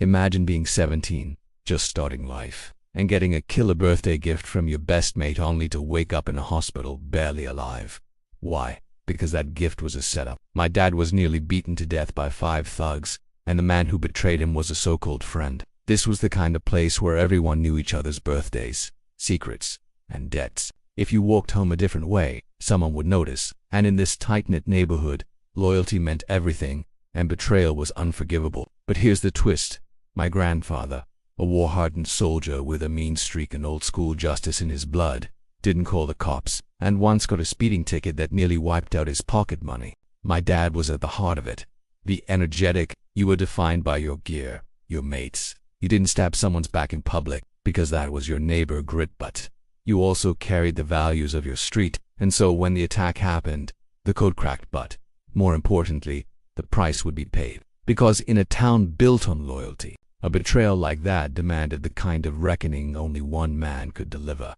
Imagine being 17, just starting life, and getting a killer birthday gift from your best mate only to wake up in a hospital barely alive. Why? Because that gift was a setup. My dad was nearly beaten to death by 5 thugs, and the man who betrayed him was a so-called friend. This was the kind of place where everyone knew each other's birthdays, secrets, and debts. If you walked home a different way, someone would notice, and in this tight-knit neighborhood, loyalty meant everything, and betrayal was unforgivable. But here's the twist. My grandfather, a war-hardened soldier with a mean streak and old-school justice in his blood, didn't call the cops, and once got a speeding ticket that nearly wiped out his pocket money. My dad was at the heart of it. The energetic, you were defined by your gear, your mates. You didn't stab someone's back in public, because that was your neighbor grit, but you also carried the values of your street, and so when the attack happened, the code cracked, but, more importantly, the price would be paid. Because in a town built on loyalty, a betrayal like that demanded the kind of reckoning only one man could deliver.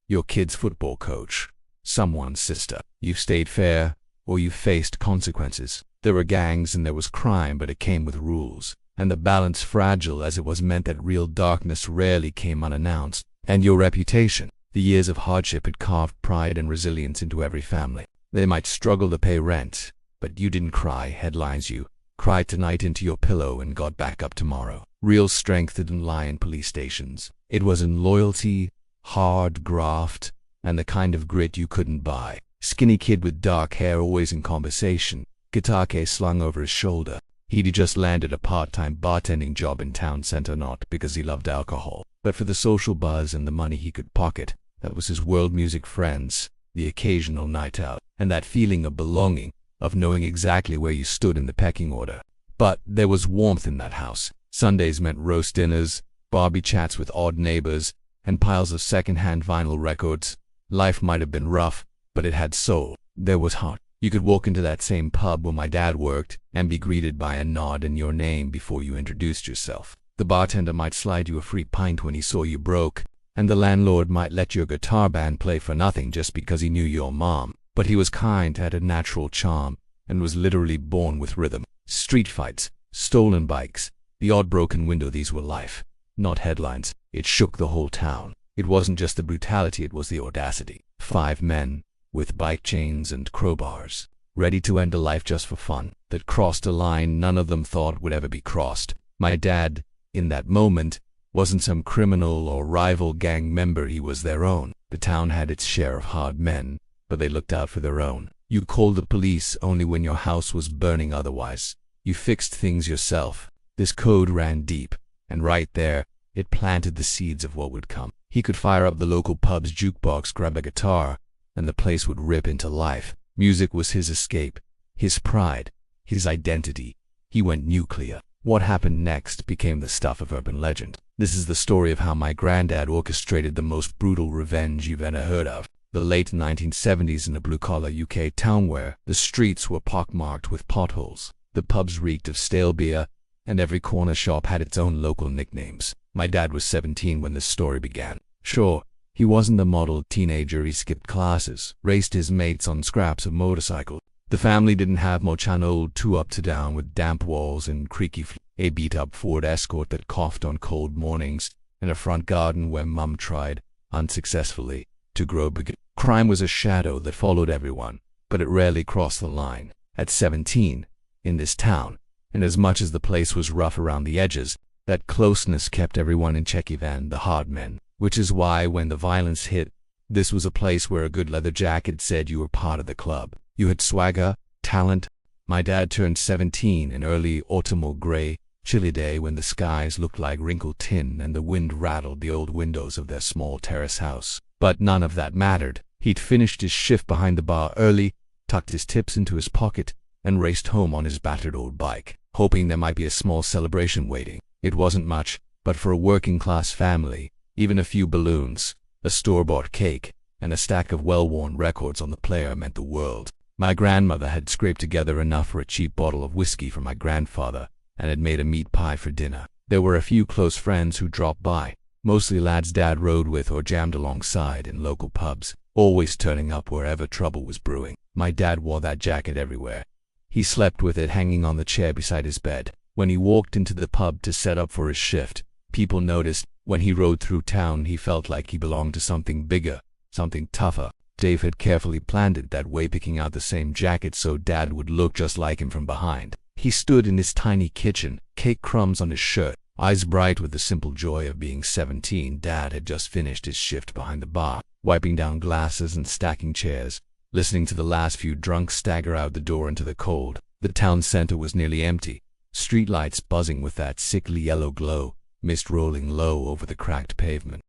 Your kid's football coach, someone's sister. You stayed fair, or you faced consequences. There were gangs and there was crime, but it came with rules. And the balance, fragile as it was, meant that real darkness rarely came unannounced. And your reputation. The years of hardship had carved pride and resilience into every family. They might struggle to pay rent, but you didn't cry headlines. You cried tonight into your pillow and got back up tomorrow. Real strength didn't lie in police stations. It was in loyalty, hard graft, and the kind of grit you couldn't buy. Skinny kid with dark hair, always in conversation, guitar case slung over his shoulder. He'd just landed a part-time bartending job in town center, not because he loved alcohol, but for the social buzz and the money he could pocket. That was his world: music, friends, the occasional night out, and that feeling of belonging, of knowing exactly where you stood in the pecking order. But there was warmth in that house. Sundays meant roast dinners, Barbie chats with odd neighbors, and piles of second-hand vinyl records. Life might have been rough, but it had soul. There was heart. You could walk into that same pub where my dad worked and be greeted by a nod and your name before you introduced yourself. The bartender might slide you a free pint when he saw you broke, and the landlord might let your guitar band play for nothing just because he knew your mom. But he was kind, had a natural charm, and was literally born with rhythm. Street fights, stolen bikes, the odd broken window, these were life, not headlines. It shook the whole town. It wasn't just the brutality, it was the audacity. 5 men, with bike chains and crowbars, ready to end a life just for fun, that crossed a line none of them thought would ever be crossed. My dad, in that moment, wasn't some criminal or rival gang member, he was their own. The town had its share of hard men, but they looked out for their own. You called the police only when your house was burning, otherwise you fixed things yourself. This code ran deep, and right there, it planted the seeds of what would come. He could fire up the local pub's jukebox, grab a guitar, and the place would rip into life. Music was his escape, his pride, his identity. He went nuclear. What happened next became the stuff of urban legend. This is the story of how my granddad orchestrated the most brutal revenge you've ever heard of. The late 1970s in a blue-collar UK town where the streets were pockmarked with potholes. The pubs reeked of stale beer, and every corner shop had its own local nicknames. My dad was 17 when this story began. Sure, he wasn't a model teenager. He skipped classes, raced his mates on scraps of motorcycle. The family didn't have much. An old 2 up-to-down with damp walls and creaky a beat-up Ford Escort that coughed on cold mornings, and a front garden where Mum tried, unsuccessfully, to grow big. Crime was a shadow that followed everyone, but it rarely crossed the line. At 17, in this town, and as much as the place was rough around the edges, that closeness kept everyone in check, even the hard men. Which is why when the violence hit, this was a place where a good leather jacket said you were part of the club. You had swagger, talent. My dad turned 17 in early autumnal gray, chilly day when the skies looked like wrinkled tin and the wind rattled the old windows of their small terrace house. But none of that mattered. He'd finished his shift behind the bar early, tucked his tips into his pocket, and raced home on his battered old bike, hoping there might be a small celebration waiting. It wasn't much, but for a working-class family, even a few balloons, a store-bought cake, and a stack of well-worn records on the player meant the world. My grandmother had scraped together enough for a cheap bottle of whiskey for my grandfather, and had made a meat pie for dinner. There were a few close friends who dropped by, mostly lads Dad rode with or jammed alongside in local pubs, always turning up wherever trouble was brewing. My dad wore that jacket everywhere. He slept with it hanging on the chair beside his bed. When he walked into the pub to set up for his shift, people noticed. When he rode through town, he felt like he belonged to something bigger, something tougher. Dave had carefully planned it that way, picking out the same jacket so Dad would look just like him from behind. He stood in his tiny kitchen, cake crumbs on his shirt, eyes bright with the simple joy of being 17. Dad had just finished his shift behind the bar, wiping down glasses and stacking chairs, listening to the last few drunks stagger out the door into the cold. The town center was nearly empty, streetlights buzzing with that sickly yellow glow, mist rolling low over the cracked pavement.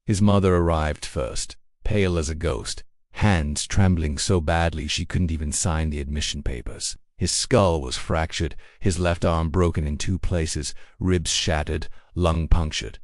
His mother arrived first, pale as a ghost, hands trembling so badly she couldn't even sign the admission papers. His skull was fractured, his left arm broken in 2 places, ribs shattered, lung punctured.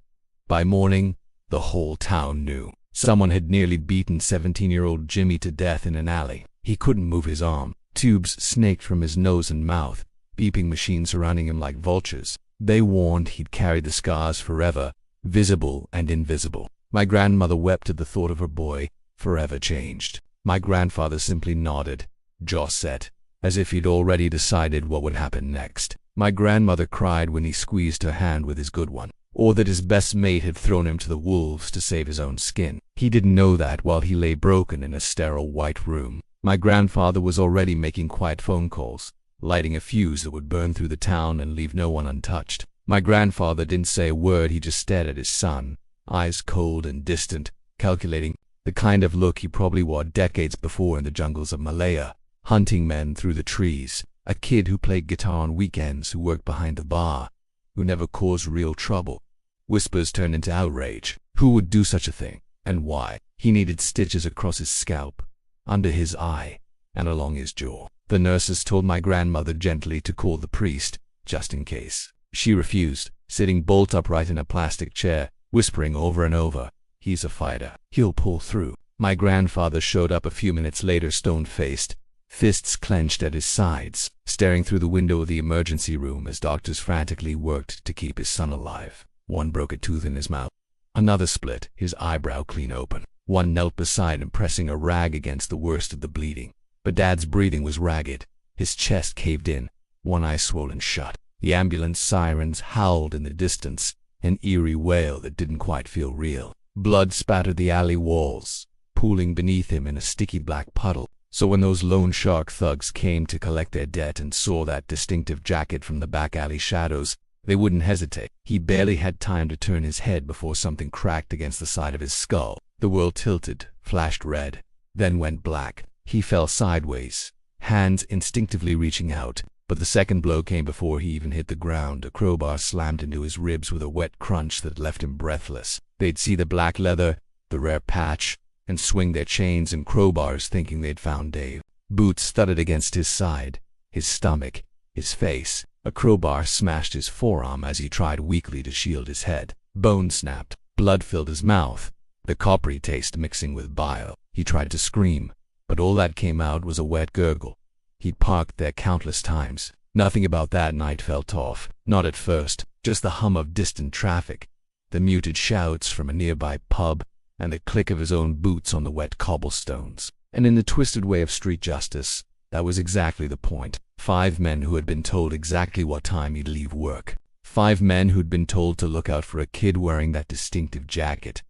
By morning, the whole town knew. Someone had nearly beaten 17-year-old Jimmy to death in an alley. He couldn't move his arm. Tubes snaked from his nose and mouth, beeping machines surrounding him like vultures. They warned he'd carry the scars forever, visible and invisible. My grandmother wept at the thought of her boy, forever changed. My grandfather simply nodded, jaw set, as if he'd already decided what would happen next. My grandmother cried when he squeezed her hand with his good one, or that his best mate had thrown him to the wolves to save his own skin. He didn't know that while he lay broken in a sterile white room. My grandfather was already making quiet phone calls, lighting a fuse that would burn through the town and leave no one untouched. My grandfather didn't say a word, he just stared at his son, eyes cold and distant, calculating, the kind of look he probably wore decades before in the jungles of Malaya, hunting men through the trees, a kid who played guitar on weekends, who worked behind the bar, who never caused real trouble. Whispers turned into outrage. Who would do such a thing, and why? He needed stitches across his scalp, under his eye, and along his jaw. The nurses told my grandmother gently to call the priest, just in case. She refused, sitting bolt upright in a plastic chair, whispering over and over, "He's a fighter. He'll pull through." My grandfather showed up a few minutes later, stone-faced, fists clenched at his sides, staring through the window of the emergency room as doctors frantically worked to keep his son alive. One broke a tooth in his mouth. Another split, his eyebrow clean open. One knelt beside him, pressing a rag against the worst of the bleeding. But Dad's breathing was ragged. His chest caved in, one eye swollen shut. The ambulance sirens howled in the distance, an eerie wail that didn't quite feel real. Blood spattered the alley walls, pooling beneath him in a sticky black puddle. So when those loan shark thugs came to collect their debt and saw that distinctive jacket from the back alley shadows, they wouldn't hesitate. He barely had time to turn his head before something cracked against the side of his skull. The world tilted, flashed red, then went black. He fell sideways, hands instinctively reaching out. But the second blow came before he even hit the ground. A crowbar slammed into his ribs with a wet crunch that left him breathless. They'd see the black leather, the rare patch, and swing their chains and crowbars thinking they'd found Dave. Boots thudded against his side, his stomach, his face. A crowbar smashed his forearm as he tried weakly to shield his head. Bone snapped. Blood filled his mouth, the coppery taste mixing with bile. He tried to scream, but all that came out was a wet gurgle. He'd parked there countless times. Nothing about that night felt off. Not at first. Just the hum of distant traffic, the muted shouts from a nearby pub, and the click of his own boots on the wet cobblestones. And in the twisted way of street justice, that was exactly the point. 5 men who had been told exactly what time he'd leave work. 5 men who'd been told to look out for a kid wearing that distinctive jacket.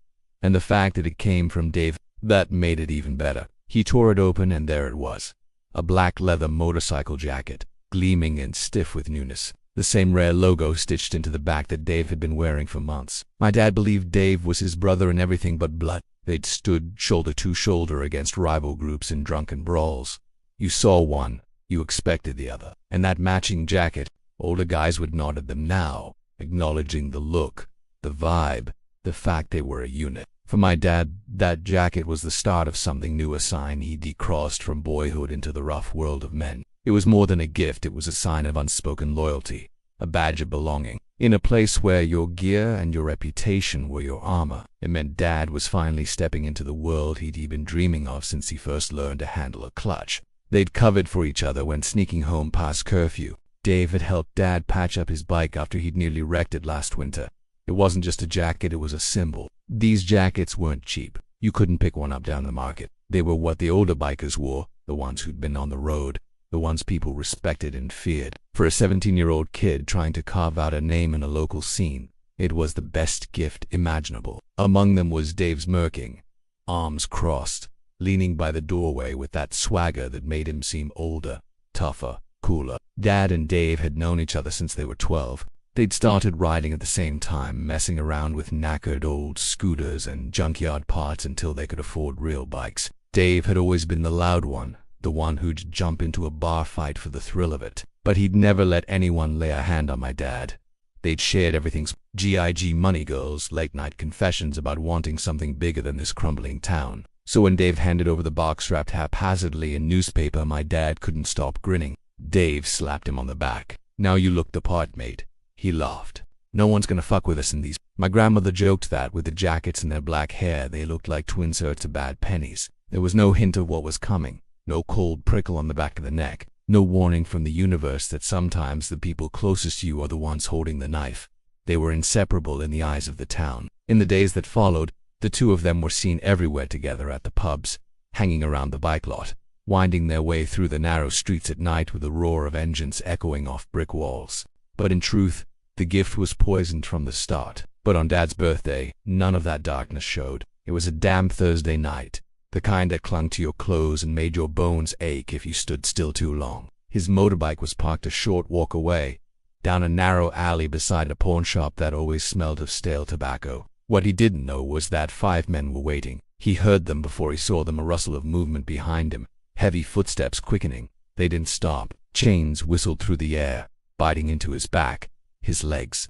And the fact that it came from Dave, that made it even better. He tore it open and there it was. A black leather motorcycle jacket, gleaming and stiff with newness. The same rare logo stitched into the back that Dave had been wearing for months. My dad believed Dave was his brother in everything but blood. They'd stood shoulder to shoulder against rival groups in drunken brawls. You saw one, you expected the other. And that matching jacket, older guys would nod at them now, acknowledging the look, the vibe, the fact they were a unit. For my dad, that jacket was the start of something new, a sign he'd decrossed from boyhood into the rough world of men. It was more than a gift, it was a sign of unspoken loyalty, a badge of belonging. In a place where your gear and your reputation were your armor, it meant Dad was finally stepping into the world he'd been dreaming of since he first learned to handle a clutch. They'd covered for each other when sneaking home past curfew. Dave had helped Dad patch up his bike after he'd nearly wrecked it last winter. It wasn't just a jacket, it was a symbol. These jackets weren't cheap. You couldn't pick one up down the market. They were what the older bikers wore, the ones who'd been on the road, the ones people respected and feared. For a 17-year-old kid trying to carve out a name in a local scene, it was the best gift imaginable. Among them was Dave's Merking, arms crossed, leaning by the doorway with that swagger that made him seem older, tougher, cooler. Dad and Dave had known each other since they were 12. They'd started riding at the same time, messing around with knackered old scooters and junkyard parts until they could afford real bikes. Dave had always been the loud one, the one who'd jump into a bar fight for the thrill of it. But he'd never let anyone lay a hand on my dad. They'd shared everything: GIG money girls, late-night confessions about wanting something bigger than this crumbling town. So when Dave handed over the box wrapped haphazardly in newspaper, my dad couldn't stop grinning. Dave slapped him on the back. "Now you look the part, mate." He laughed. "No one's gonna fuck with us in these." My grandmother joked that, with the jackets and their black hair, they looked like twin sorts of bad pennies. There was no hint of what was coming, no cold prickle on the back of the neck, no warning from the universe that sometimes the people closest to you are the ones holding the knife. They were inseparable in the eyes of the town. In the days that followed, the two of them were seen everywhere together, at the pubs, hanging around the bike lot, winding their way through the narrow streets at night with the roar of engines echoing off brick walls. But in truth, the gift was poisoned from the start. But on Dad's birthday, none of that darkness showed. It was a damn Thursday night, the kind that clung to your clothes and made your bones ache if you stood still too long. His motorbike was parked a short walk away, down a narrow alley beside a pawn shop that always smelled of stale tobacco. What he didn't know was that 5 men were waiting. He heard them before he saw them, a rustle of movement behind him, heavy footsteps quickening. They didn't stop. Chains whistled through the air, biting into his back, his legs.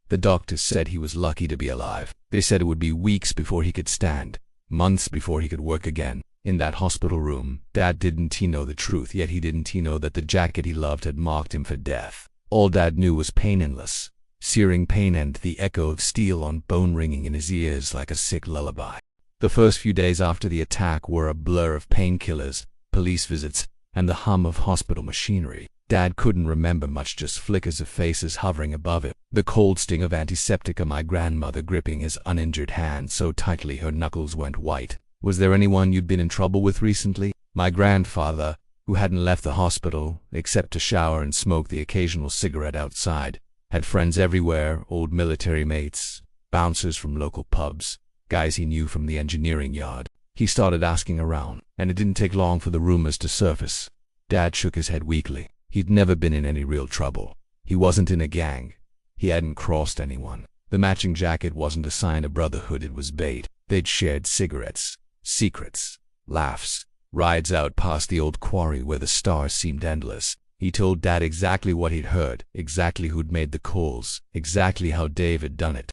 The doctors said he was lucky to be alive. They said it would be weeks before he could stand, months before he could work again. In that hospital room, Dad didn't he know the truth, yet he didn't he know that the jacket he loved had marked him for death. All Dad knew was pain, endless, searing pain, and the echo of steel on bone ringing in his ears like a sick lullaby. The first few days after the attack were a blur of painkillers, police visits, and the hum of hospital machinery. Dad couldn't remember much, just flickers of faces hovering above it, the cold sting of antiseptic, my grandmother gripping his uninjured hand so tightly her knuckles went white. Was there anyone you'd been in trouble with recently? My grandfather, who hadn't left the hospital, except to shower and smoke the occasional cigarette outside, had friends everywhere, old military mates, bouncers from local pubs, guys he knew from the engineering yard. He started asking around, and it didn't take long for the rumors to surface. Dad shook his head weakly. He'd never been in any real trouble. He wasn't in a gang. He hadn't crossed anyone. The matching jacket wasn't a sign of brotherhood, it was bait. They'd shared cigarettes, secrets, laughs, rides out past the old quarry where the stars seemed endless. He told Dad exactly what he'd heard, exactly who'd made the calls, exactly how Dave had done it.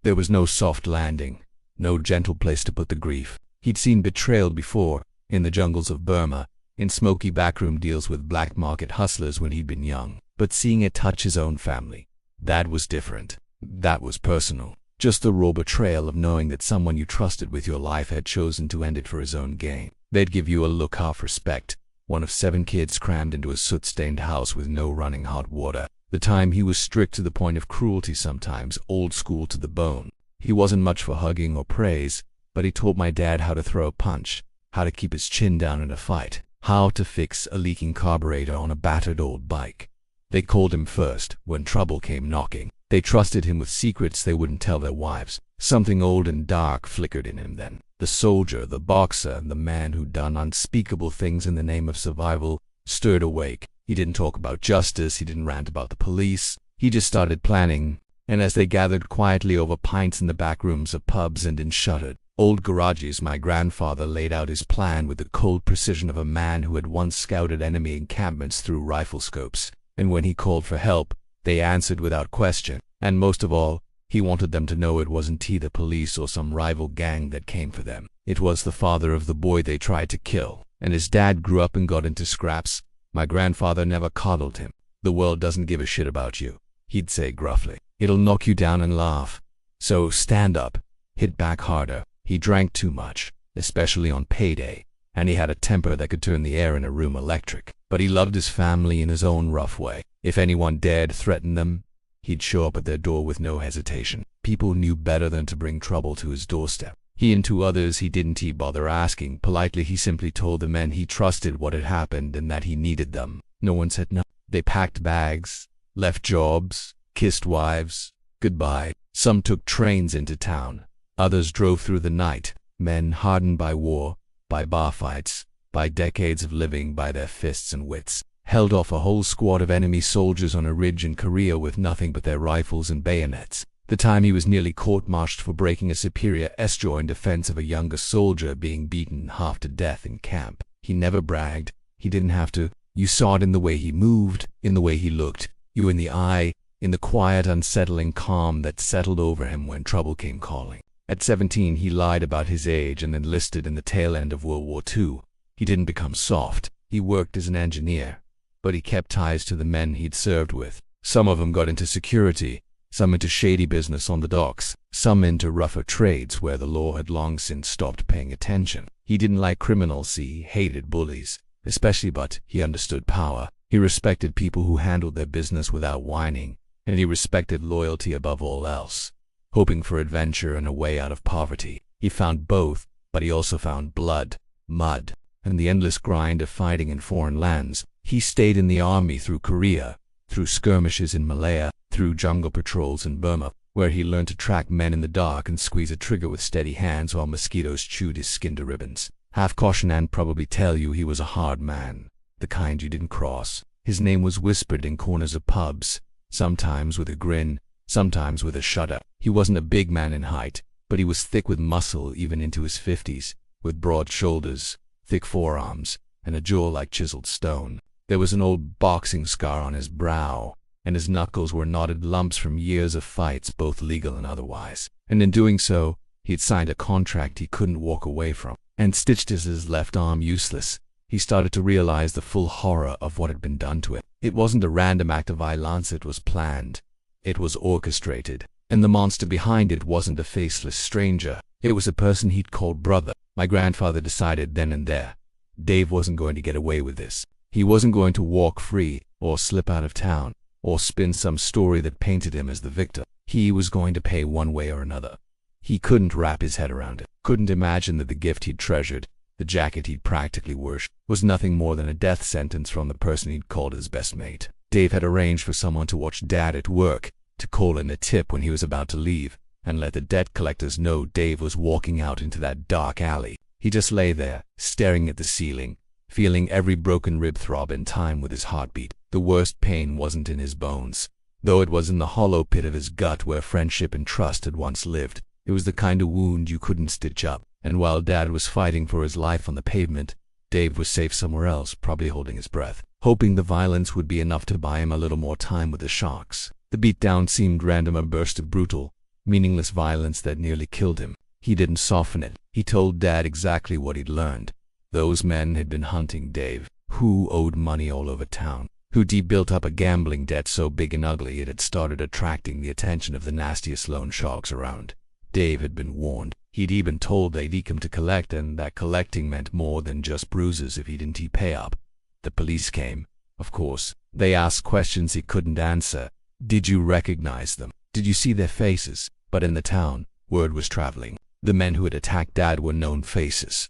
There was no soft landing, no gentle place to put the grief. He'd seen betrayal before, in the jungles of Burma, in smoky backroom deals with black market hustlers when he'd been young. But seeing it touch his own family, that was different. That was personal. Just the raw betrayal of knowing that someone you trusted with your life had chosen to end it for his own gain. They'd give you a look half respect, one of 7 kids crammed into a soot-stained house with no running hot water. The time he was strict to the point of cruelty sometimes, old school to the bone. He wasn't much for hugging or praise, but he taught my dad how to throw a punch, how to keep his chin down in a fight, how to fix a leaking carburetor on a battered old bike. They called him first when trouble came knocking. They trusted him with secrets they wouldn't tell their wives. Something old and dark flickered in him then. The soldier, the boxer, the man who'd done unspeakable things in the name of survival, stirred awake. He didn't talk about justice, he didn't rant about the police. He just started planning, and as they gathered quietly over pints in the back rooms of pubs and in shuttered old garages, my grandfather laid out his plan with the cold precision of a man who had once scouted enemy encampments through rifle scopes. And when he called for help, they answered without question. And most of all, he wanted them to know it wasn't the police or some rival gang that came for them. It was the father of the boy they tried to kill. And his dad grew up and got into scraps. My grandfather never coddled him. The world doesn't give a shit about you, he'd say gruffly. It'll knock you down and laugh. So stand up, hit back harder. He drank too much, especially on payday, and he had a temper that could turn the air in a room electric. But he loved his family in his own rough way. If anyone dared threaten them, he'd show up at their door with no hesitation. People knew better than to bring trouble to his doorstep. He and two others he didn't bother asking. Politely he simply told the men he trusted what had happened and that he needed them. No one said no. They packed bags, left jobs, kissed wives goodbye. Some took trains into town. Others drove through the night. Men hardened by war, by bar fights, by decades of living by their fists and wits, held off a whole squad of enemy soldiers on a ridge in Korea with nothing but their rifles and bayonets. The time he was nearly court-martialed for breaking a superior S-jaw in defense of a younger soldier being beaten half to death in camp. He never bragged. He didn't have to. You saw it in the way he moved, in the way he looked, you in the eye, in the quiet, unsettling calm that settled over him when trouble came calling. At 17, he lied about his age and enlisted in the tail end of World War II. He didn't become soft. He worked as an engineer, but he kept ties to the men he'd served with. Some of them got into security, some into shady business on the docks, some into rougher trades where the law had long since stopped paying attention. He didn't like criminals, he hated bullies, especially, but he understood power. He respected people who handled their business without whining, and he respected loyalty above all else. Hoping for adventure and a way out of poverty. He found both, but he also found blood, mud, and the endless grind of fighting in foreign lands. He stayed in the army through Korea, through skirmishes in Malaya, through jungle patrols in Burma, where he learned to track men in the dark and squeeze a trigger with steady hands while mosquitoes chewed his skin to ribbons. Half caution and probably tell you he was a hard man, the kind you didn't cross. His name was whispered in corners of pubs, sometimes with a grin, sometimes with a shudder. He wasn't a big man in height, but he was thick with muscle even into his 50s, with broad shoulders, thick forearms, and a jaw like chiseled stone. There was an old boxing scar on his brow, and his knuckles were knotted lumps from years of fights, both legal and otherwise. And in doing so, he'd signed a contract he couldn't walk away from, and stitched his left arm useless. He started to realize the full horror of what had been done to him. It wasn't a random act of violence, it was planned. It was orchestrated. And the monster behind it wasn't a faceless stranger. It was a person he'd called brother. My grandfather decided then and there, Dave wasn't going to get away with this. He wasn't going to walk free, or slip out of town, or spin some story that painted him as the victim. He was going to pay one way or another. He couldn't wrap his head around it. Couldn't imagine that the gift he'd treasured, the jacket he'd practically worshipped, was nothing more than a death sentence from the person he'd called his best mate. Dave had arranged for someone to watch Dad at work, to call in a tip when he was about to leave, and let the debt collectors know Dave was walking out into that dark alley. He just lay there, staring at the ceiling, feeling every broken rib throb in time with his heartbeat. The worst pain wasn't in his bones, though it was in the hollow pit of his gut where friendship and trust had once lived. It was the kind of wound you couldn't stitch up, and while Dad was fighting for his life on the pavement, Dave was safe somewhere else, probably holding his breath, hoping the violence would be enough to buy him a little more time with the sharks. The beatdown seemed random, a burst of brutal, meaningless violence that nearly killed him. He didn't soften it. He told Dad exactly what he'd learned. Those men had been hunting Dave, who owed money all over town, who'd built up a gambling debt so big and ugly it had started attracting the attention of the nastiest loan sharks around. Dave had been warned. He'd even told they'd come to collect, and that collecting meant more than just bruises if he didn't pay up. The police came, of course. They asked questions he couldn't answer. Did you recognize them? Did you see their faces? But in the town, word was traveling. The men who had attacked Dad were known faces.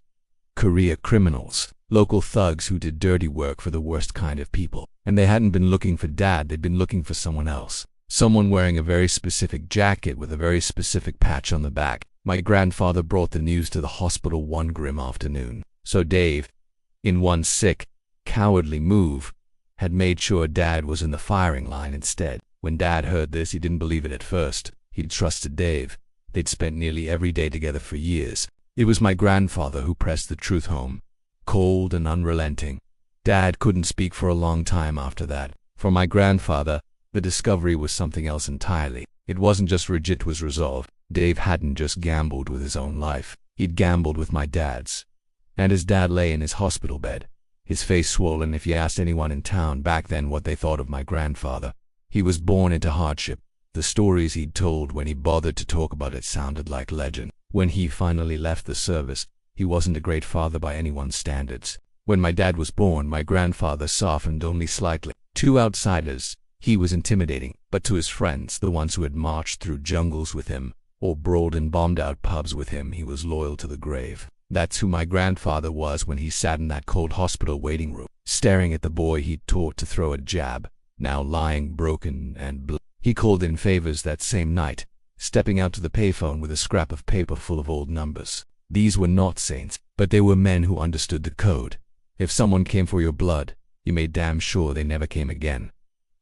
Korea criminals, local thugs who did dirty work for the worst kind of people. And they hadn't been looking for Dad, they'd been looking for someone else. Someone wearing a very specific jacket with a very specific patch on the back. My grandfather brought the news to the hospital one grim afternoon. So Dave, in one sick, cowardly move had made sure Dad was in the firing line instead. When Dad heard this, he didn't believe it at first. He'd trusted Dave. They'd spent nearly every day together for years. It was my grandfather who pressed the truth home, cold and unrelenting. Dad couldn't speak for a long time after that. For my grandfather, the discovery was something else entirely. It wasn't just rigid, it was resolve. Dave hadn't just gambled with his own life. He'd gambled with my dad's. And his dad lay in his hospital bed, his face swollen. If you asked anyone in town back then what they thought of my grandfather, he was born into hardship. The stories he'd told when he bothered to talk about it sounded like legend. When he finally left the service, he wasn't a great father by anyone's standards. When my dad was born, my grandfather softened only slightly. To outsiders, he was intimidating, but to his friends, the ones who had marched through jungles with him or brawled in bombed-out pubs with him, he was loyal to the grave. That's who my grandfather was when he sat in that cold hospital waiting room, staring at the boy he'd taught to throw a jab, now lying broken and bloody. He called in favors that same night, stepping out to the payphone with a scrap of paper full of old numbers. These were not saints, but they were men who understood the code. If someone came for your blood, you made damn sure they never came again.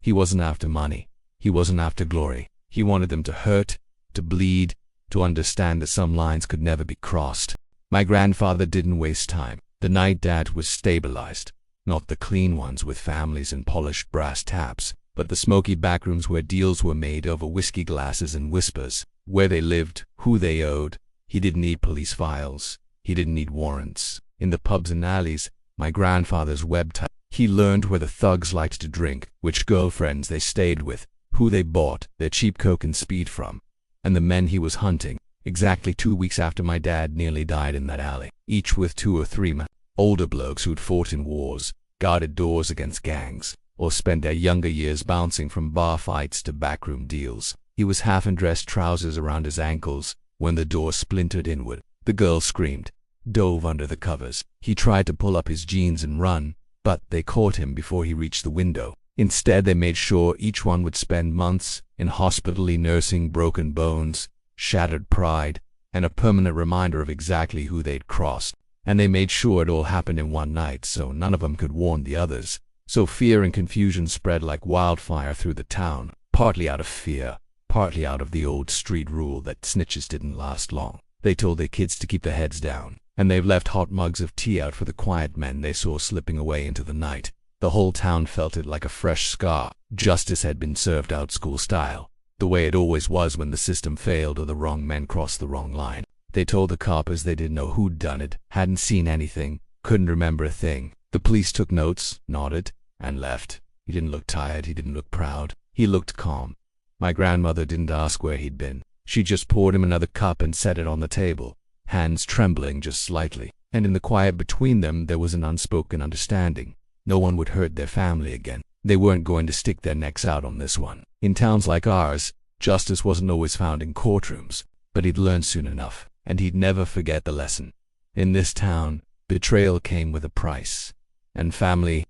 He wasn't after money. He wasn't after glory. He wanted them to hurt, to bleed, to understand that some lines could never be crossed. My grandfather didn't waste time. The night Dad was stabilized, not the clean ones with families and polished brass taps, but the smoky backrooms where deals were made over whiskey glasses and whispers, where they lived, who they owed. He didn't need police files. He didn't need warrants. In the pubs and alleys, my grandfather's web type, he learned where the thugs liked to drink, which girlfriends they stayed with, who they bought their cheap coke and speed from, and the men he was hunting. Exactly 2 weeks after my dad nearly died in that alley, each with 2 or 3 men, older blokes who'd fought in wars, guarded doors against gangs, or spent their younger years bouncing from bar fights to backroom deals. He was half in dress trousers around his ankles when the door splintered inward. The girl screamed, dove under the covers. He tried to pull up his jeans and run, but they caught him before he reached the window. Instead, they made sure each one would spend months in hospitally nursing broken bones, shattered pride, and a permanent reminder of exactly who they'd crossed. And they made sure it all happened in one night, so none of them could warn the others. So fear and confusion spread like wildfire through the town, partly out of fear, partly out of the old street rule that snitches didn't last long. They told their kids to keep their heads down, and they've left hot mugs of tea out for the quiet men they saw slipping away into the night. The whole town felt it like a fresh scar. Justice had been served out school style, the way it always was when the system failed or the wrong men crossed the wrong line. They told the coppers they didn't know who'd done it, hadn't seen anything, couldn't remember a thing. The police took notes, nodded, and left. He didn't look tired, he didn't look proud. He looked calm. My grandmother didn't ask where he'd been. She just poured him another cup and set it on the table, hands trembling just slightly. And in the quiet between them there was an unspoken understanding. No one would hurt their family again. They weren't going to stick their necks out on this one. In towns like ours, justice wasn't always found in courtrooms, but he'd learn soon enough, and he'd never forget the lesson. In this town, betrayal came with a price, and family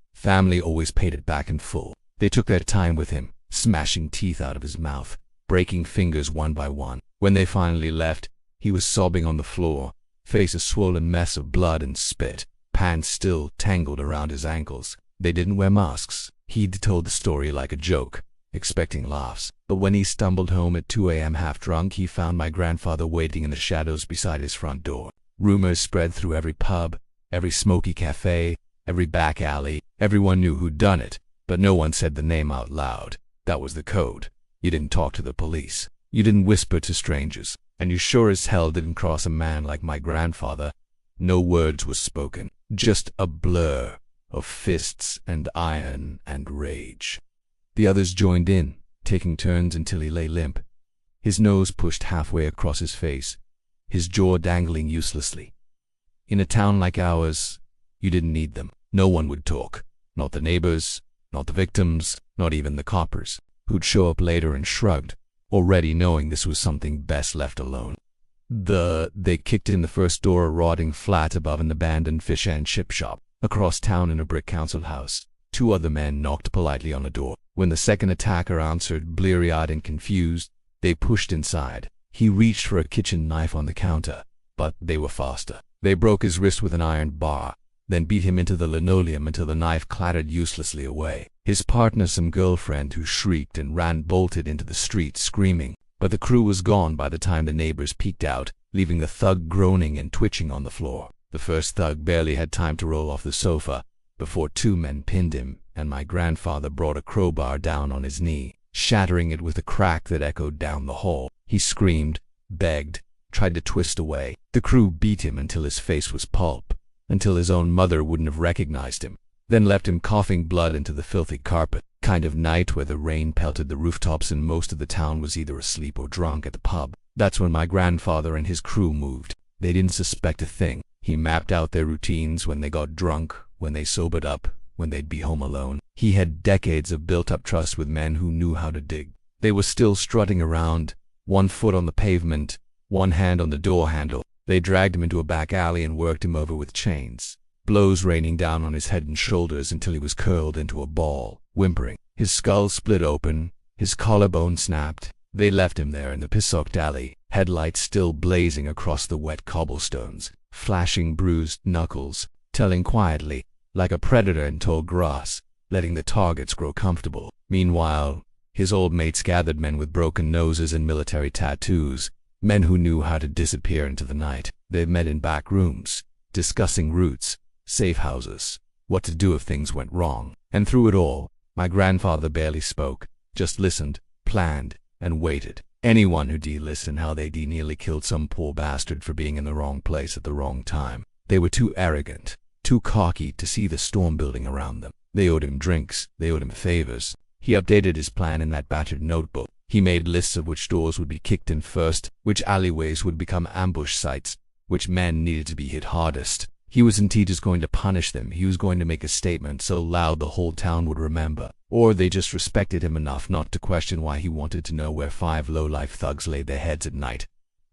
always paid it back in full. They took their time with him, smashing teeth out of his mouth, breaking fingers one by one. When they finally left, he was sobbing on the floor, face a swollen mess of blood and spit, pants still tangled around his ankles. They didn't wear masks. He'd told the story like a joke, expecting laughs. But when he stumbled home at 2 a.m. half drunk, he found my grandfather waiting in the shadows beside his front door. Rumors spread through every pub, every smoky cafe, every back alley. Everyone knew who'd done it, but no one said the name out loud. That was the code. You didn't talk to the police. You didn't whisper to strangers. And you sure as hell didn't cross a man like my grandfather. No words were spoken. Just a blur of fists and iron and rage. The others joined in, taking turns until he lay limp, his nose pushed halfway across his face, his jaw dangling uselessly. In a town like ours, you didn't need them. No one would talk. Not the neighbors, not the victims, not even the coppers, who'd show up later and shrugged, already knowing this was something best left alone. They kicked in the first door, rotting flat above an abandoned fish and chip shop. Across town in a brick council house, 2 other men knocked politely on the door. When the second attacker answered, bleary-eyed and confused, they pushed inside. He reached for a kitchen knife on the counter, but they were faster. They broke his wrist with an iron bar, then beat him into the linoleum until the knife clattered uselessly away. His partner, some girlfriend who shrieked and ran bolted into the street screaming, but the crew was gone by the time the neighbors peeked out, leaving the thug groaning and twitching on the floor. The first thug barely had time to roll off the sofa before two men pinned him, and my grandfather brought a crowbar down on his knee, shattering it with a crack that echoed down the hall. He screamed, begged, tried to twist away. The crew beat him until his face was pulp, until his own mother wouldn't have recognized him, then left him coughing blood into the filthy carpet. Kind of night where the rain pelted the rooftops and most of the town was either asleep or drunk at the pub. That's when my grandfather and his crew moved. They didn't suspect a thing. He mapped out their routines: when they got drunk, when they sobered up, when they'd be home alone. He had decades of built-up trust with men who knew how to dig. They were still strutting around, one foot on the pavement, one hand on the door handle. They dragged him into a back alley and worked him over with chains, blows raining down on his head and shoulders until he was curled into a ball, whimpering. His skull split open, his collarbone snapped. They left him there in the piss-soaked alley, headlights still blazing across the wet cobblestones, flashing bruised knuckles, telling quietly, like a predator in tall grass, letting the targets grow comfortable. Meanwhile, his old mates gathered, men with broken noses and military tattoos, men who knew how to disappear into the night. They met in back rooms, discussing routes, safe houses, what to do if things went wrong. And through it all, my grandfather barely spoke, just listened, planned, and waited. Anyone who listened how they nearly killed some poor bastard for being in the wrong place at the wrong time. They were too arrogant, too cocky to see the storm building around them. They owed him drinks, they owed him favors. He updated his plan in that battered notebook. He made lists of which doors would be kicked in first, which alleyways would become ambush sites, which men needed to be hit hardest. He wasn't just going to punish them, he was going to make a statement so loud the whole town would remember. Or they just respected him enough not to question why he wanted to know where 5 low-life thugs laid their heads at night,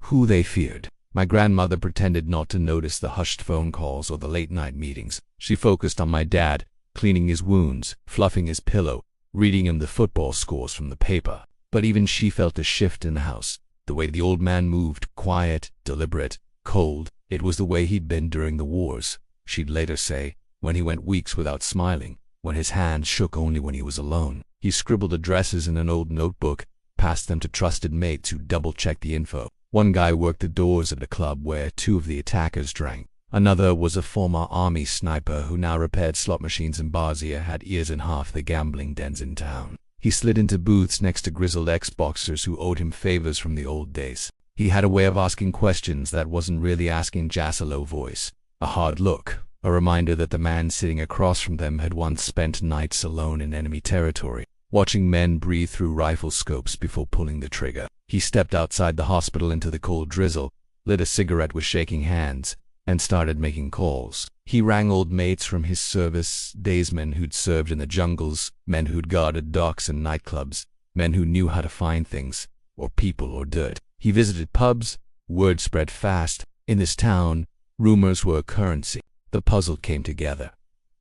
who they feared. My grandmother pretended not to notice the hushed phone calls or the late-night meetings. She focused on my dad, cleaning his wounds, fluffing his pillow, reading him the football scores from the paper. But even she felt a shift in the house. The way the old man moved, quiet, deliberate, cold. It was the way he'd been during the wars, she'd later say, when he went weeks without smiling, when his hands shook only when he was alone. He scribbled addresses in an old notebook, passed them to trusted mates who double-checked the info. One guy worked the doors at a club where 2 of the attackers drank. Another was a former army sniper who now repaired slot machines in bars. He had ears in half the gambling dens in town. He slid into booths next to grizzled ex-boxers who owed him favors from the old days. He had a way of asking questions that wasn't really asking, just a low voice. A hard look, a reminder that the man sitting across from them had once spent nights alone in enemy territory, watching men breathe through rifle scopes before pulling the trigger. He stepped outside the hospital into the cold drizzle, lit a cigarette with shaking hands, and started making calls. He rang old mates from his service, daysmen who'd served in the jungles, men who'd guarded docks and nightclubs, men who knew how to find things, or people or dirt. He visited pubs. Word spread fast. In this town, rumors were currency. The puzzle came together.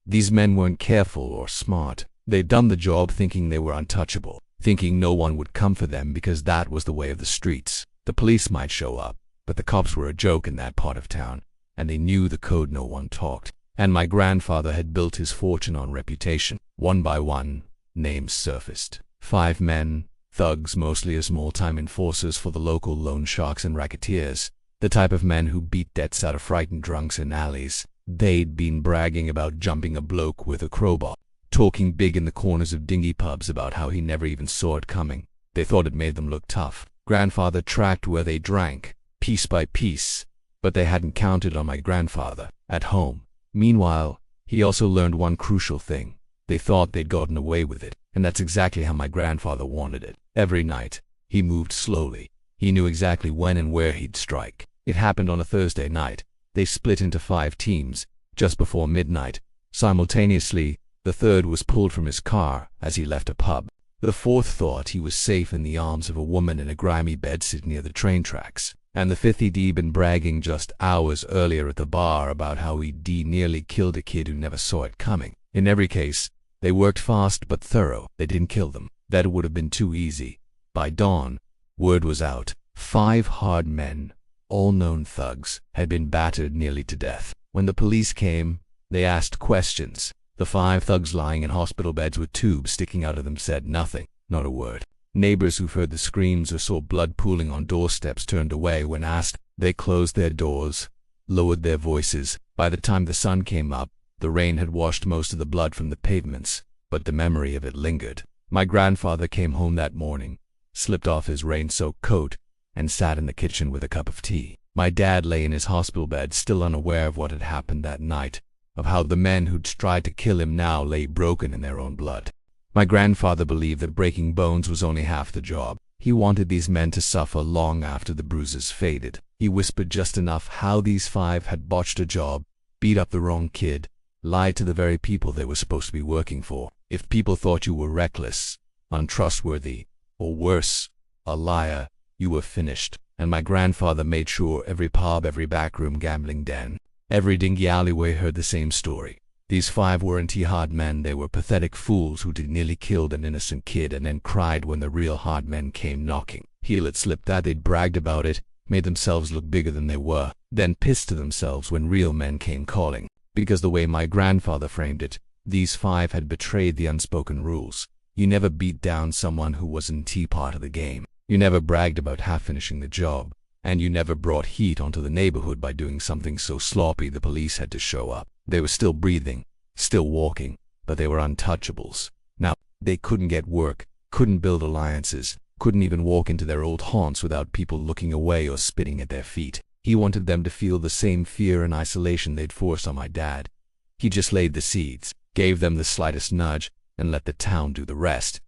These men weren't careful or smart. They'd done the job thinking they were untouchable, thinking no one would come for them because that was the way of the streets. The police might show up, but the cops were a joke in that part of town, and they knew the code. No one talked. And my grandfather had built his fortune on reputation. One by one, names surfaced. 5 men, thugs, mostly as small-time enforcers for the local loan sharks and racketeers, the type of men who beat debts out of frightened drunks in alleys. They'd been bragging about jumping a bloke with a crowbar, talking big in the corners of dingy pubs about how he never even saw it coming. They thought it made them look tough. Grandfather tracked where they drank, piece by piece, but they hadn't counted on my grandfather at home. Meanwhile, he also learned one crucial thing. They thought they'd gotten away with it, and that's exactly how my grandfather wanted it. Every night, he moved slowly. He knew exactly when and where he'd strike. It happened on a Thursday night. They split into 5 teams, just before midnight. Simultaneously, the third was pulled from his car as he left a pub. The fourth thought he was safe in the arms of a woman in a grimy bedsit near the train tracks. And the fifth he'd been bragging just hours earlier at the bar about how he'd nearly killed a kid who never saw it coming. In every case, they worked fast but thorough. They didn't kill them. That would have been too easy. By dawn, word was out. 5 hard men, all known thugs, had been battered nearly to death. When the police came, They asked questions. The 5 thugs lying in hospital beds with tubes sticking out of them said nothing, not a word. Neighbors who heard the screams or saw blood pooling on doorsteps turned away when asked. They closed their doors, lowered their voices. By the time the sun came up, the rain had washed most of the blood from the pavements, but the memory of it lingered. My grandfather came home that morning, slipped off his rain-soaked coat, and sat in the kitchen with a cup of tea. My dad lay in his hospital bed, still unaware of what had happened that night, of how the men who'd tried to kill him now lay broken in their own blood. My grandfather believed that breaking bones was only half the job. He wanted these men to suffer long after the bruises faded. He whispered just enough how these 5 had botched a job, beat up the wrong kid, lied to the very people they were supposed to be working for. If people thought you were reckless, untrustworthy, or worse, a liar, you were finished. And my grandfather made sure every pub, every backroom gambling den, every dingy alleyway heard the same story. These 5 weren't hard men. They were pathetic fools who'd nearly killed an innocent kid and then cried when the real hard men came knocking. He let slip that they'd bragged about it, made themselves look bigger than they were, then pissed to themselves when real men came calling. Because the way my grandfather framed it, these 5 had betrayed the unspoken rules. You never beat down someone who wasn't part of the game. You never bragged about half finishing the job, and you never brought heat onto the neighborhood by doing something so sloppy the police had to show up. They were still breathing, still walking, but they were untouchables. Now, they couldn't get work, couldn't build alliances, couldn't even walk into their old haunts without people looking away or spitting at their feet. He wanted them to feel the same fear and isolation they'd forced on my dad. He just laid the seeds, gave them the slightest nudge, and let the town do the rest.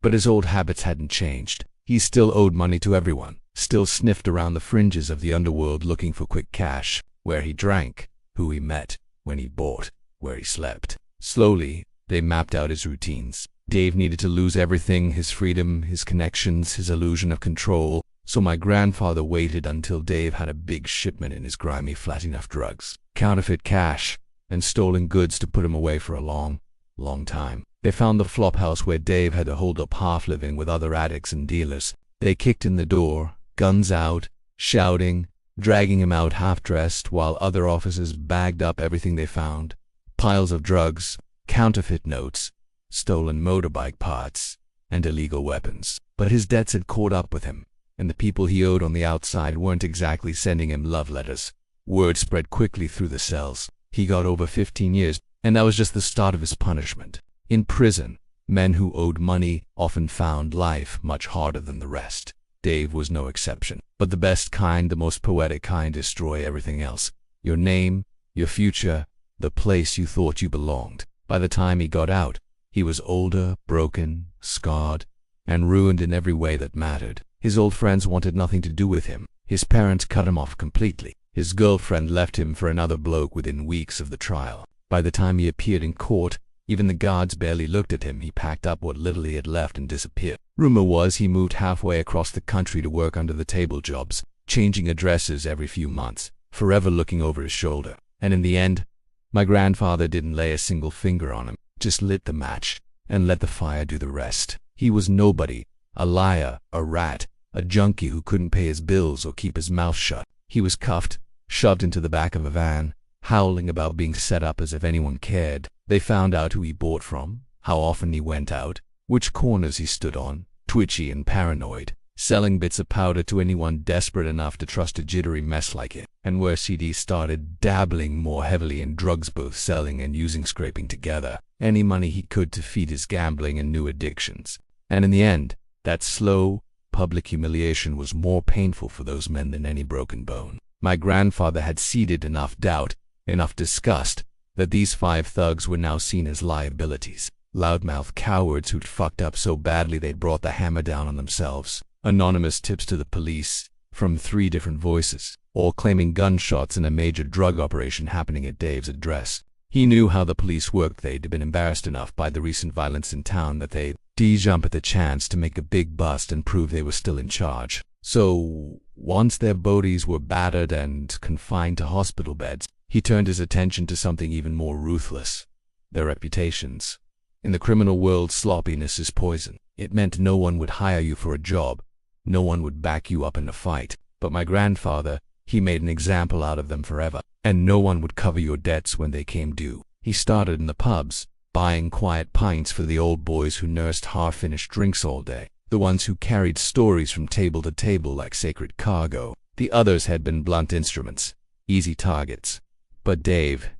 But his old habits hadn't changed. He still owed money to everyone, still sniffed around the fringes of the underworld looking for quick cash, where he drank, who he met, when he bought, where he slept. Slowly, they mapped out his routines. Dave needed to lose everything, his freedom, his connections, his illusion of control, so my grandfather waited until Dave had a big shipment in his grimy flat enough drugs, counterfeit cash, and stolen goods to put him away for a long, long time. They found the flop house where Dave had to hold up half living with other addicts and dealers. They kicked in the door, guns out, shouting, dragging him out half-dressed while other officers bagged up everything they found. Piles of drugs, counterfeit notes, stolen motorbike parts, and illegal weapons. But his debts had caught up with him, and the people he owed on the outside weren't exactly sending him love letters. Word spread quickly through the cells. He got over 15 years, and that was just the start of his punishment. In prison, men who owed money often found life much harder than the rest. Dave was no exception. But the best kind, the most poetic kind, destroy everything else. Your name, your future, the place you thought you belonged. By the time he got out, he was older, broken, scarred, and ruined in every way that mattered. His old friends wanted nothing to do with him. His parents cut him off completely. His girlfriend left him for another bloke within weeks of the trial. By the time he appeared in court, even the guards barely looked at him. He packed up what little he had left and disappeared. Rumor was he moved halfway across the country to work under-the-table jobs, changing addresses every few months, forever looking over his shoulder. And in the end, my grandfather didn't lay a single finger on him, just lit the match and let the fire do the rest. He was nobody, a liar, a rat, a junkie who couldn't pay his bills or keep his mouth shut. He was cuffed, shoved into the back of a van, howling about being set up as if anyone cared. They found out who he bought from, how often he went out, which corners he stood on, twitchy and paranoid, selling bits of powder to anyone desperate enough to trust a jittery mess like it. And where CD started dabbling more heavily in drugs, both selling and using, scraping together any money he could to feed his gambling and new addictions. And in the end, that slow, public humiliation was more painful for those men than any broken bone. My grandfather had seeded enough doubt, enough disgust, that these 5 thugs were now seen as liabilities, loudmouth cowards who'd fucked up so badly they'd brought the hammer down on themselves. Anonymous tips to the police, from 3 different voices, all claiming gunshots in a major drug operation happening at Dave's address. He knew how the police worked. They'd been embarrassed enough by the recent violence in town that they'd jump at the chance to make a big bust and prove they were still in charge. So, once their bodies were battered and confined to hospital beds, he turned his attention to something even more ruthless: their reputations. In the criminal world, sloppiness is poison. It meant no one would hire you for a job. No one would back you up in a fight. But my grandfather, he made an example out of them forever. and no one would cover your debts when they came due. He started in the pubs, buying quiet pints for the old boys who nursed half-finished drinks all day, the ones who carried stories from table to table like sacred cargo. The others had been blunt instruments, easy targets. But Dave,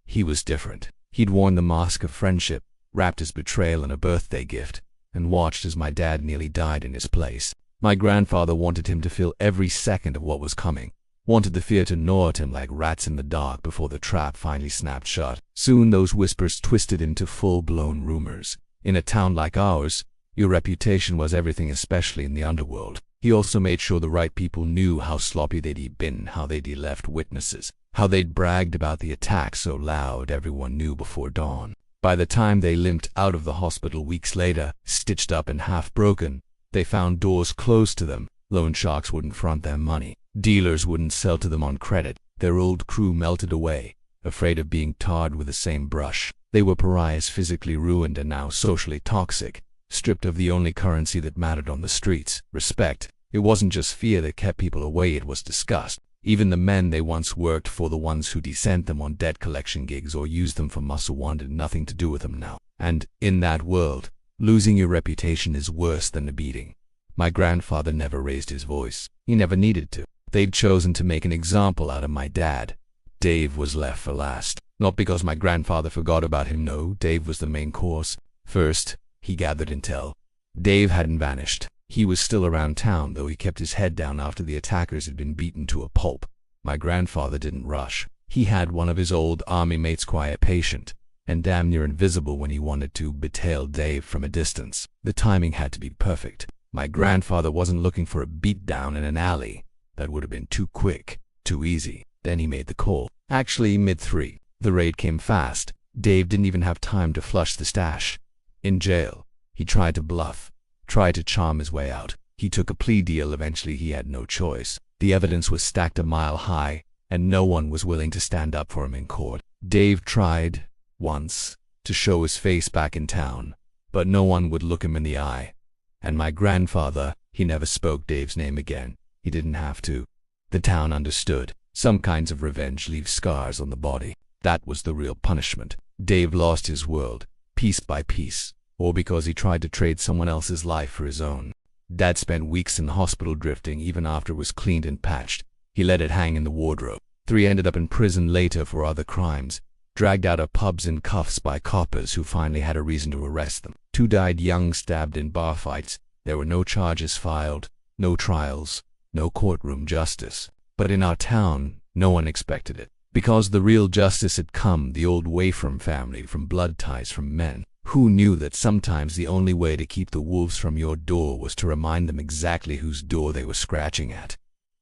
he was different. He'd worn the mask of friendship, wrapped his betrayal in a birthday gift, and watched as my dad nearly died in his place. My grandfather wanted him to feel every second of what was coming, wanted the fear to gnaw at him like rats in the dark before the trap finally snapped shut. Soon those whispers twisted into full-blown rumors. In a town like ours, your reputation was everything, especially in the underworld. He also made sure the right people knew how sloppy they'd been, how they'd left witnesses, how they'd bragged about the attack so loud everyone knew before dawn. By the time they limped out of the hospital weeks later, stitched up and half-broken, they found doors closed to them. Loan sharks wouldn't front their money. Dealers wouldn't sell to them on credit. Their old crew melted away, afraid of being tarred with the same brush. They were pariahs, physically ruined and now socially toxic, stripped of the only currency that mattered on the streets, respect. It wasn't just fear that kept people away, it was disgust. Even the men they once worked for, the ones who sent them on debt collection gigs or used them for muscle, wanted nothing to do with them now. And in that world, losing your reputation is worse than a beating. My grandfather never raised his voice. He never needed to. They'd chosen to make an example out of my dad. Dave was left for last. Not because my grandfather forgot about him, no, Dave was the main course. First, he gathered intel. Dave hadn't vanished. He was still around town, though he kept his head down after the attackers had been beaten to a pulp. My grandfather didn't rush. He had one of his old army mates, quiet, patient, and damn near invisible when he wanted to tail Dave from a distance. The timing had to be perfect. My grandfather wasn't looking for a beatdown in an alley. That would have been too quick, too easy. Then he made the call. Actually, mid-3. The raid came fast. Dave didn't even have time to flush the stash. In jail, he tried to bluff, tried to charm his way out. He took a plea deal. Eventually, he had no choice. The evidence was stacked a mile high, and no one was willing to stand up for him in court. Dave tried, once, to show his face back in town, but no one would look him in the eye. And my grandfather, he never spoke Dave's name again. He didn't have to. The town understood. Some kinds of revenge leave scars on the body. That was the real punishment. Dave lost his world, piece by piece, or because he tried to trade someone else's life for his own. Dad spent weeks in the hospital drifting even after it was cleaned and patched. He let it hang in the wardrobe. 3 ended up in prison later for other crimes, dragged out of pubs in cuffs by coppers who finally had a reason to arrest them. 2 died young, stabbed in bar fights. There were no charges filed, no trials, no courtroom justice. But in our town, no one expected it. Because the real justice had come the old way, from family, from blood ties, from men who knew that sometimes the only way to keep the wolves from your door was to remind them exactly whose door they were scratching at.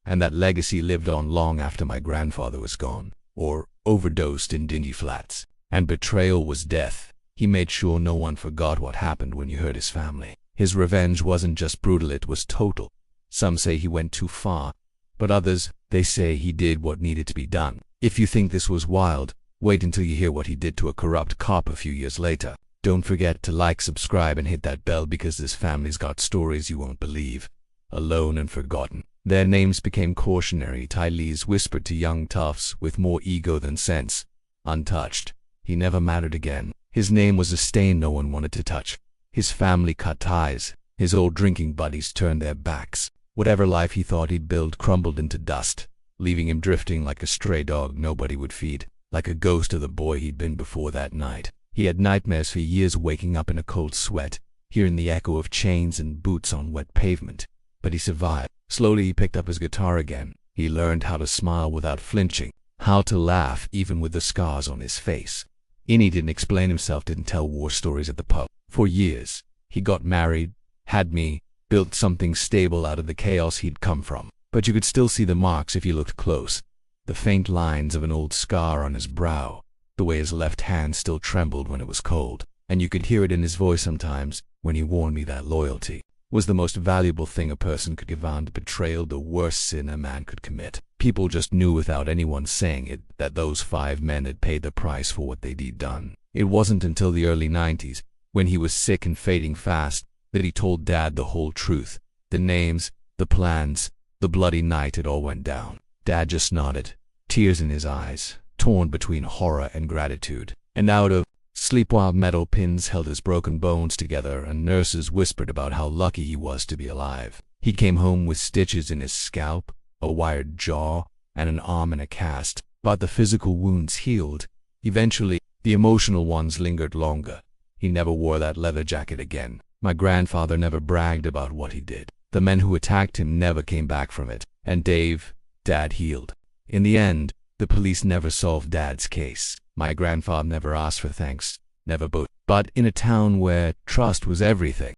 And that legacy lived on long after my grandfather was gone, or overdosed in dingy flats. And betrayal was death. He made sure no one forgot what happened when you hurt his family. His revenge wasn't just brutal, it was total. Some say he went too far, but others, they say he did what needed to be done. If you think this was wild, wait until you hear what he did to a corrupt cop a few years later. Don't forget to like, subscribe, and hit that bell, because this family's got stories you won't believe. Alone and forgotten. Their names became cautionary tales whispered to young toughs with more ego than sense. Untouched. He never mattered again. His name was a stain no one wanted to touch. His family cut ties. His old drinking buddies turned their backs. Whatever life he thought he'd build crumbled into dust, leaving him drifting like a stray dog nobody would feed, like a ghost of the boy he'd been before that night. He had nightmares for years, waking up in a cold sweat, hearing the echo of chains and boots on wet pavement. But he survived. Slowly he picked up his guitar again. He learned how to smile without flinching, how to laugh even with the scars on his face. He didn't explain himself, didn't tell war stories at the pub. For years, he got married, had me, built something stable out of the chaos he'd come from. But you could still see the marks if you looked close. The faint lines of an old scar on his brow, the way his left hand still trembled when it was cold. And you could hear it in his voice sometimes when he warned me that loyalty was the most valuable thing a person could give, and betrayal the worst sin a man could commit. People just knew without anyone saying it that those 5 men had paid the price for what they'd done. It wasn't until the early 90s, when he was sick and fading fast, that he told Dad the whole truth. The names, the plans, the bloody night it all went down. Dad just nodded, tears in his eyes, torn between horror and gratitude. And out of sleep, while metal pins held his broken bones together and nurses whispered about how lucky he was to be alive, he came home with stitches in his scalp, a wired jaw, and an arm in a cast. But the physical wounds healed. Eventually, the emotional ones lingered longer. He never wore that leather jacket again. My grandfather never bragged about what he did. The men who attacked him never came back from it. And Dad healed. In the end, the police never solved Dad's case. My grandfather never asked for thanks, never but in a town where trust was everything,